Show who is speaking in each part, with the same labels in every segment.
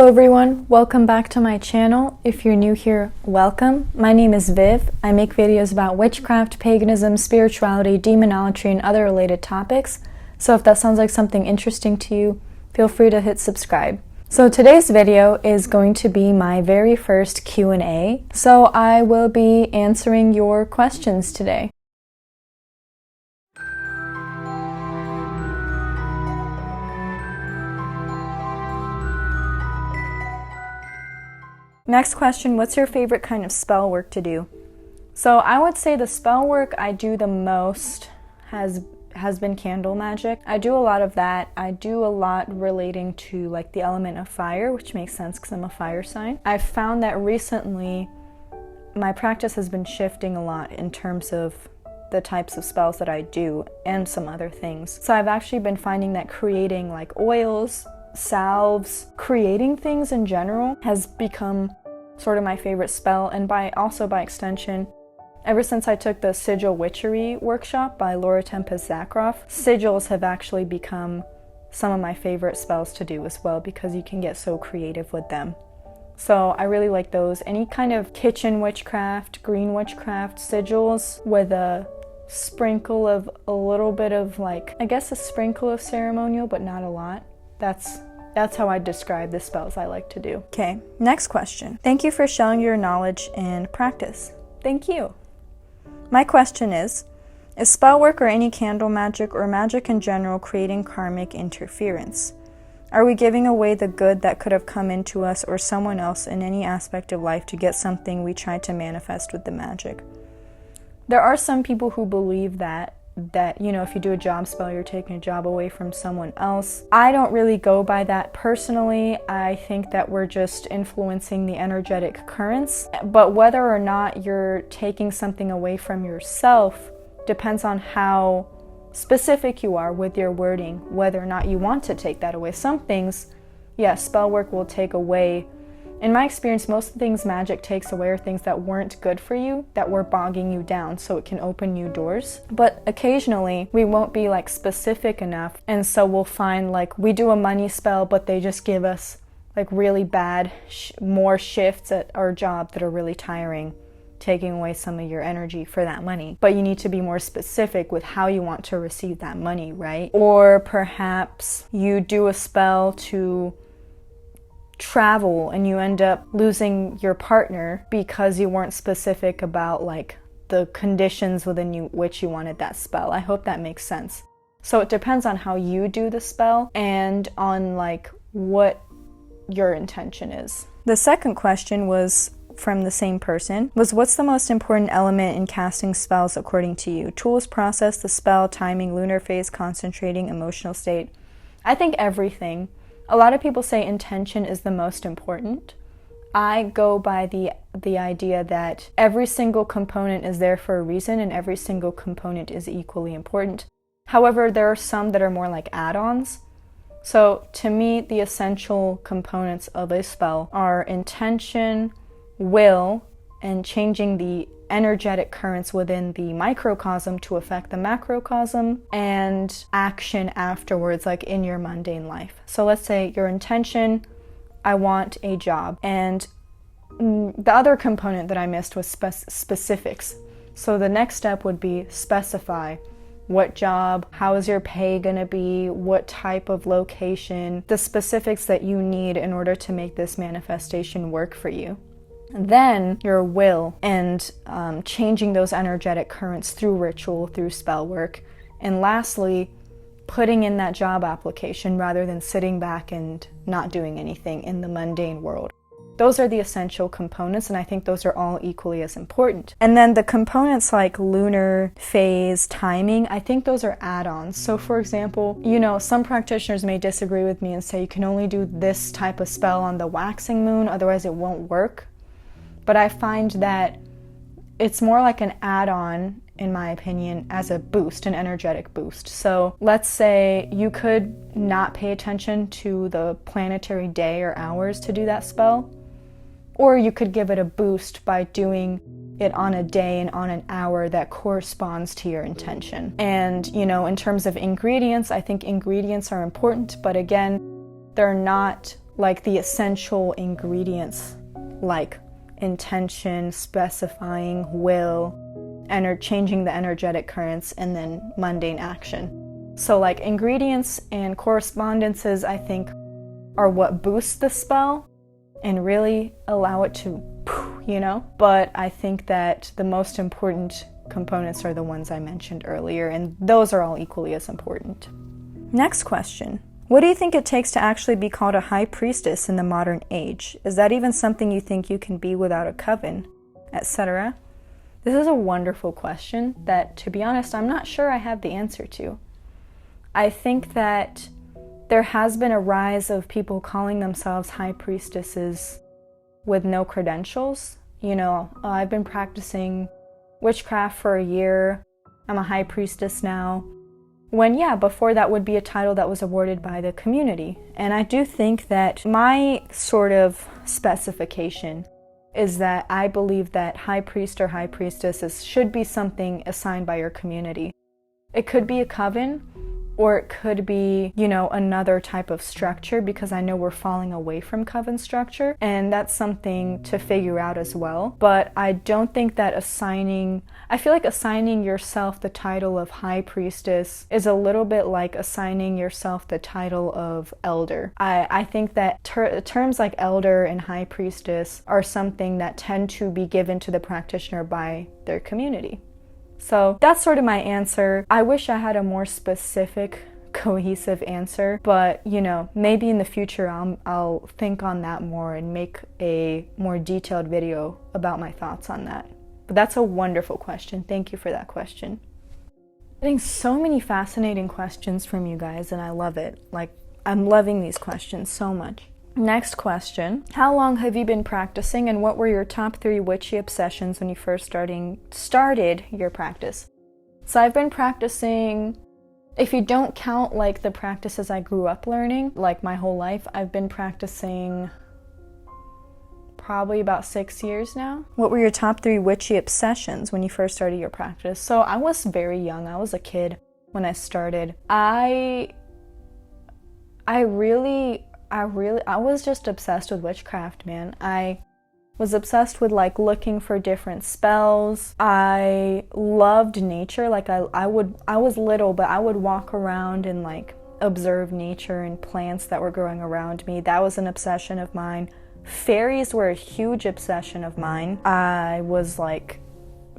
Speaker 1: Hello everyone, welcome back to my channel. If you're new here, welcome. My name is Viv. I make videos about witchcraft, paganism, spirituality, demonology, and other related topics. So if that sounds like something interesting to you, feel free to hit subscribe. So today's video is going to be my very first Q&A. So I will be answering your questions today. Next question, what's your favorite kind of spell work to do? So I would say the spell work I do the most has been candle magic. I do a lot of that. I do a lot relating to like the element of fire, which makes sense because I'm a fire sign. I've found that recently my practice has been shifting a lot in terms of the types of spells that I do and some other things. So I've actually been finding that creating like oils, salves, creating things in general has become sort of my favorite spell, and also by extension, ever since I took the sigil witchery workshop by ℑ𝔬𝔫𝔢, sigils have actually become some of my favorite spells to do as well because you can get so creative with them. So I really like those. Any kind of kitchen witchcraft, green witchcraft, sigils with a sprinkle of a little bit of like, I guess a sprinkle of ceremonial, but not a lot. That's how I describe the spells I like to do. Okay, next question. Thank you for sharing your knowledge and practice. Thank you. My question is spell work or any candle magic or magic in general creating karmic interference? Are we giving away the good that could have come into us or someone else in any aspect of life to get something we tried to manifest with the magic? There are some people who believe that, you know, if you do a job spell, you're taking a job away from someone else. I don't really go by that personally. I think that we're just influencing the energetic currents. But whether or not you're taking something away from yourself depends on how specific you are with your wording, whether or not you want to take that away. Some things, yes, spell work will take away. In my experience, most of the things magic takes away are things that weren't good for you, that were bogging you down, so it can open new doors. But occasionally, we won't be like specific enough, and so we'll find like we do a money spell, but they just give us like really bad, more shifts at our job that are really tiring, taking away some of your energy for that money. But you need to be more specific with how you want to receive that money, right? Or perhaps you do a spell to travel and you end up losing your partner because you weren't specific about like the conditions within which you wanted that spell. I hope that makes sense. So it depends on how you do the spell and on like what your intention is. The second question was from the same person, was what's the most important element in casting spells according to you? Tools, process, the spell, timing, lunar phase, concentrating, emotional state. I think everything. A lot of people say intention is the most important. I go by the idea that every single component is there for a reason and every single component is equally important. However, there are some that are more like add-ons. So to me, the essential components of a spell are intention, will, and changing the energetic currents within the microcosm to affect the macrocosm, and action afterwards, like in your mundane life. So let's say your intention, I want a job, and the other component that I missed was specifics. So the next step would be specify what job, how is your pay gonna be, what type of location, the specifics that you need in order to make this manifestation work for you. Then your will and changing those energetic currents through ritual, through spell work. And lastly, putting in that job application rather than sitting back and not doing anything in the mundane world. Those are the essential components, and I think those are all equally as important. And then the components like lunar phase, timing, I think those are add-ons. So for example, you know, some practitioners may disagree with me and say you can only do this type of spell on the waxing moon, otherwise it won't work. But I find that it's more like an add-on, in my opinion, as a boost, an energetic boost. So let's say you could not pay attention to the planetary day or hours to do that spell, or you could give it a boost by doing it on a day and on an hour that corresponds to your intention. And, you know, in terms of ingredients, I think ingredients are important, but again, they're not like the essential ingredients, like intention, specifying, will, changing the energetic currents, and then mundane action. So like ingredients and correspondences, I think, are what boosts the spell and really allow it to, you know? But I think that the most important components are the ones I mentioned earlier, and those are all equally as important. Next question. What do you think it takes to actually be called a high priestess in the modern age? Is that even something you think you can be without a coven, etc.? This is a wonderful question that, to be honest, I'm not sure I have the answer to. I think that there has been a rise of people calling themselves high priestesses with no credentials. You know, I've been practicing witchcraft for a year. I'm a high priestess now. When, yeah, before that would be a title that was awarded by the community. And I do think that my sort of specification is that I believe that high priest or high priestess should be something assigned by your community. It could be a coven, or it could be, you know, another type of structure, because I know we're falling away from coven structure, and that's something to figure out as well. But I don't think that I feel like assigning yourself the title of high priestess is a little bit like assigning yourself the title of elder. I think that terms like elder and high priestess are something that tend to be given to the practitioner by their community. So that's sort of my answer. I wish I had a more specific, cohesive answer, but you know, maybe in the future I'll think on that more and make a more detailed video about my thoughts on that. But that's a wonderful question. Thank you for that question. Getting so many fascinating questions from you guys, and I love it. Like, I'm loving these questions so much. Next question. How long have you been practicing, and what were your top 3 witchy obsessions when you first started your practice? So I've been practicing, if you don't count like the practices I grew up learning, like my whole life, I've been practicing probably about 6 years now. What were your top 3 witchy obsessions when you first started your practice? So I was very young. I was a kid when I started. I was just obsessed with witchcraft, man. I was obsessed with like looking for different spells. I loved nature. Like I was little, but I would walk around and like observe nature and plants that were growing around me. That was an obsession of mine. Fairies were a huge obsession of mine. I was like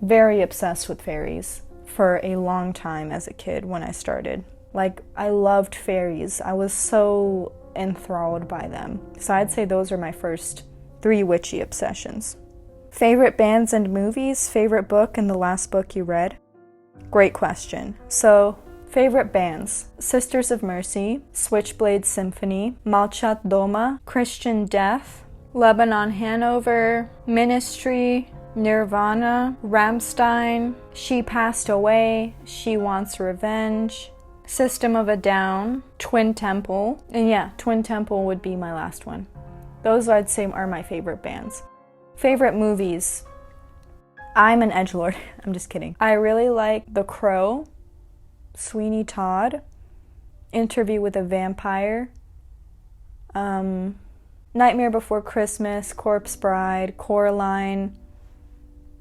Speaker 1: very obsessed with fairies for a long time as a kid when I started. Like, I loved fairies. I was so enthralled by them. So I'd say those are my first 3 witchy obsessions. Favorite bands and movies, favorite book, and the last book you read? Great question. So, favorite bands: Sisters of Mercy, Switchblade Symphony, Malchat Doma, Christian Death, Lebanon Hanover, Ministry, Nirvana, Rammstein, She Passed Away, She Wants Revenge, System of a Down, Twin Temple, and yeah, Twin Temple would be my last one. Those I'd say are my favorite bands. Favorite movies. I'm an edgelord. I'm just kidding. I really like The Crow, Sweeney Todd, Interview with a Vampire, Nightmare Before Christmas, Corpse Bride, Coraline.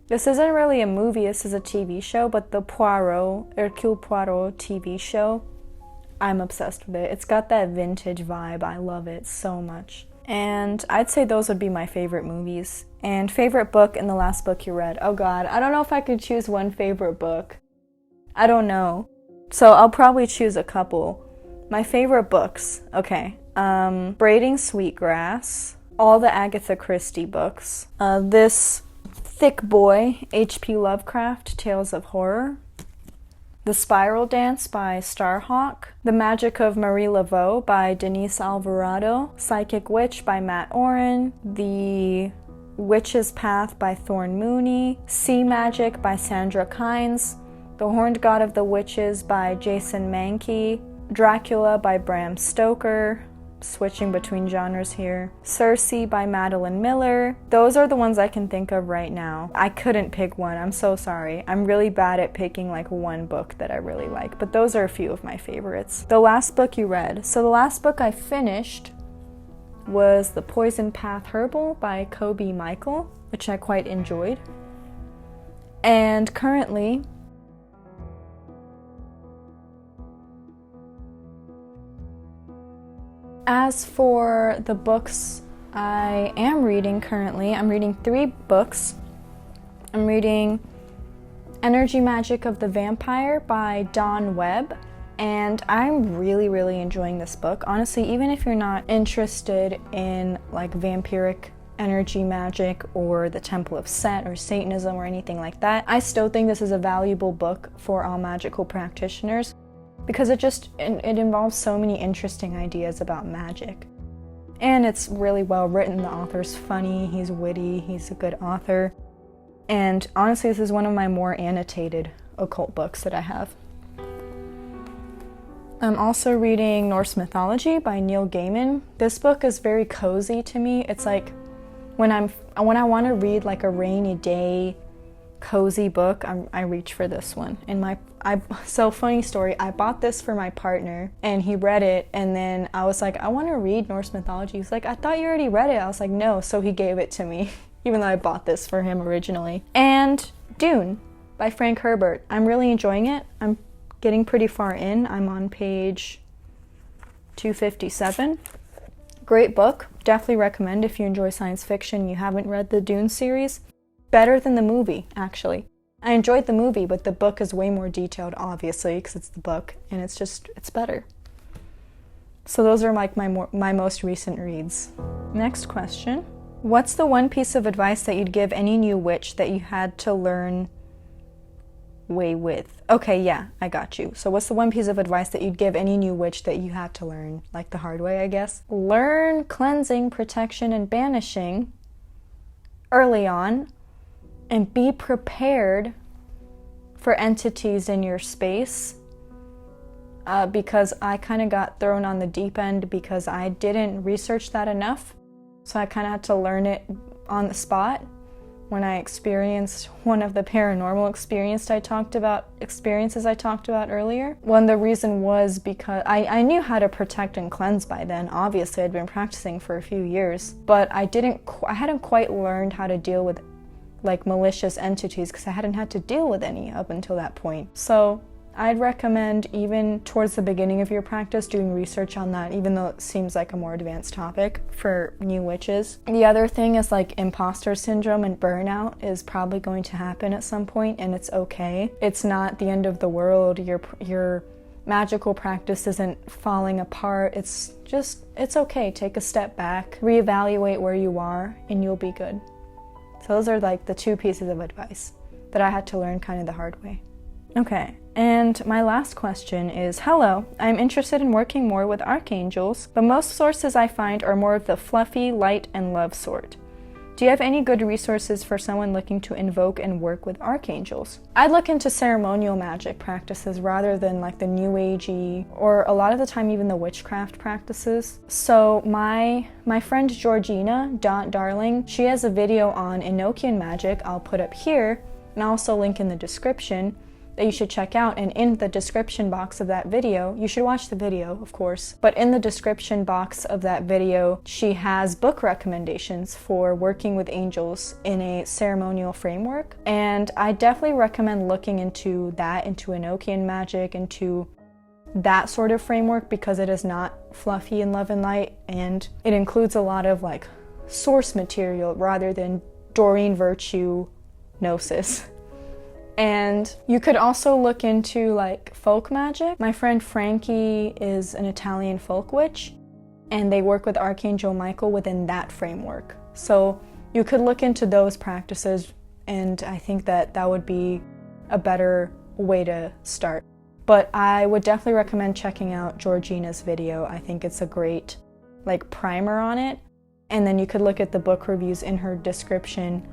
Speaker 1: This isn't really a movie, this is a TV show, but the ℏ𝔬𝔫𝔢 Poirot TV show, I'm obsessed with it. It's got that vintage vibe. I love it so much. And I'd say those would be my favorite movies. And favorite book and the last book you read. Oh God, I don't know if I could choose one favorite book. I don't know. So I'll probably choose a couple. My favorite books, okay. Braiding Sweetgrass, all the Agatha Christie books, this Thick Boy, H.P. Lovecraft, Tales of Horror, The Spiral Dance by Starhawk, The Magic of Marie Laveau by Denise Alvarado, Psychic Witch by Matt Oren, The Witch's Path by Thorne Mooney, Sea Magic by Sandra Kynes, The Horned God of the Witches by Jason Mankey, Dracula by Bram Stoker, switching between genres here, Circe by Madeline Miller. Those are the ones I can think of right now. I couldn't pick one, I'm so sorry. I'm really bad at picking like one book that I really like, but those are a few of my favorites. The last book you read. So the last book I finished was The Poison Path Herbal by Kobe Michael, which I quite enjoyed. And currently, as for the books I am reading currently, I'm reading 3 books. I'm reading Energy Magic of the Vampire by Dawn Webb, and I'm really enjoying this book. Honestly, even if you're not interested in like vampiric energy magic or the Temple of Set or Satanism or anything like that, I still think this is a valuable book for all magical practitioners because it involves so many interesting ideas about magic. And it's really well written. The author's funny, he's witty, he's a good author. And honestly, this is one of my more annotated occult books that I have. I'm also reading Norse Mythology by Neil Gaiman. This book is very cozy to me. It's like when I want to read like a rainy day cozy book, I reach for this one. And so funny story, I bought this for my partner and he read it, and then I was like, I want to read Norse Mythology. He's like, I thought you already read it. I was like, no, so he gave it to me, even though I bought this for him originally. And Dune by Frank Herbert. I'm really enjoying it. I'm getting pretty far in. I'm on page 257. Great book. Definitely recommend if you enjoy science fiction, you haven't read the Dune series. Better than the movie, actually. I enjoyed the movie, but the book is way more detailed, obviously, because it's the book, and it's better. So those are like my most recent reads. Next question. What's the one piece of advice that you'd give any new witch that you had to learn way with? Okay, yeah, I got you. So what's the one piece of advice that you'd give any new witch that you had to learn, like the hard way, I guess? Learn cleansing, protection, and banishing early on, and be prepared for entities in your space, because I kind of got thrown on the deep end because I didn't research that enough. So I kind of had to learn it on the spot when I experienced one of the paranormal experiences I talked about earlier. One, the reason was because I knew how to protect and cleanse by then. Obviously, I'd been practicing for a few years, but I hadn't quite learned how to deal with like malicious entities because I hadn't had to deal with any up until that point. So I'd recommend, even towards the beginning of your practice, doing research on that, even though it seems like a more advanced topic for new witches. The other thing is like imposter syndrome and burnout is probably going to happen at some point, and it's okay. It's not the end of the world. Your magical practice isn't falling apart. It's okay. Take a step back, reevaluate where you are, and you'll be good. So those are like the 2 pieces of advice that I had to learn kind of the hard way. Okay, and my last question is, hello, I'm interested in working more with archangels, but most sources I find are more of the fluffy, light, and love sort. Do you have any good resources for someone looking to invoke and work with archangels? I'd look into ceremonial magic practices rather than like the new agey, or a lot of the time even the witchcraft practices. So my friend Georgina, Darling, she has a video on Enochian Magic I'll put up here, and I'll also link in the description, that you should check out. And in the description box of that video, you should watch the video, of course, but in the description box of that video, she has book recommendations for working with angels in a ceremonial framework. And I definitely recommend looking into that, into Enochian Magic, into that sort of framework, because it is not fluffy and love and light, and it includes a lot of like source material rather than Doreen Virtue Gnosis. And you could also look into like folk magic. My friend Frankie is an Italian folk witch, and they work with Archangel Michael within that framework. So you could look into those practices, and I think that would be a better way to start. But I would definitely recommend checking out Georgina's video. I think it's a great like primer on it. And then you could look at the book reviews in her description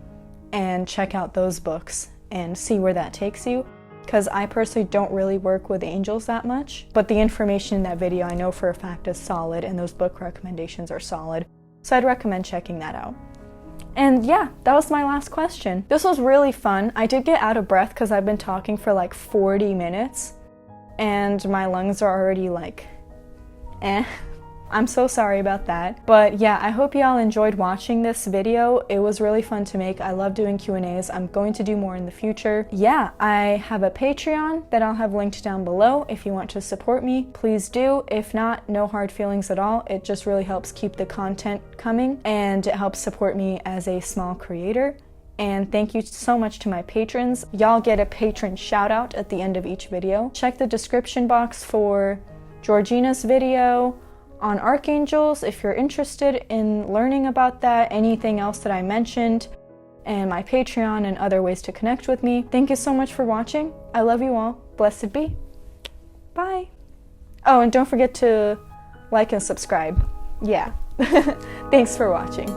Speaker 1: and check out those books and see where that takes you, because I personally don't really work with angels that much, but the information in that video I know for a fact is solid, and those book recommendations are solid, so I'd recommend checking that out. And yeah, that was my last question. This was really fun. I did get out of breath because I've been talking for like 40 minutes, and my lungs are already like, I'm so sorry about that. But yeah, I hope y'all enjoyed watching this video. It was really fun to make. I love doing Q&As. I'm going to do more in the future. Yeah, I have a Patreon that I'll have linked down below. If you want to support me, please do. If not, no hard feelings at all. It just really helps keep the content coming, and it helps support me as a small creator. And thank you so much to my patrons. Y'all get a patron shout out at the end of each video. Check the description box for Georgina's video on archangels if you're interested in learning about that, anything else that I mentioned, and my Patreon and other ways to connect with me. Thank you so much for watching. I love you all. Blessed be. Bye. Oh, and don't forget to like and subscribe. Yeah. Thanks for watching.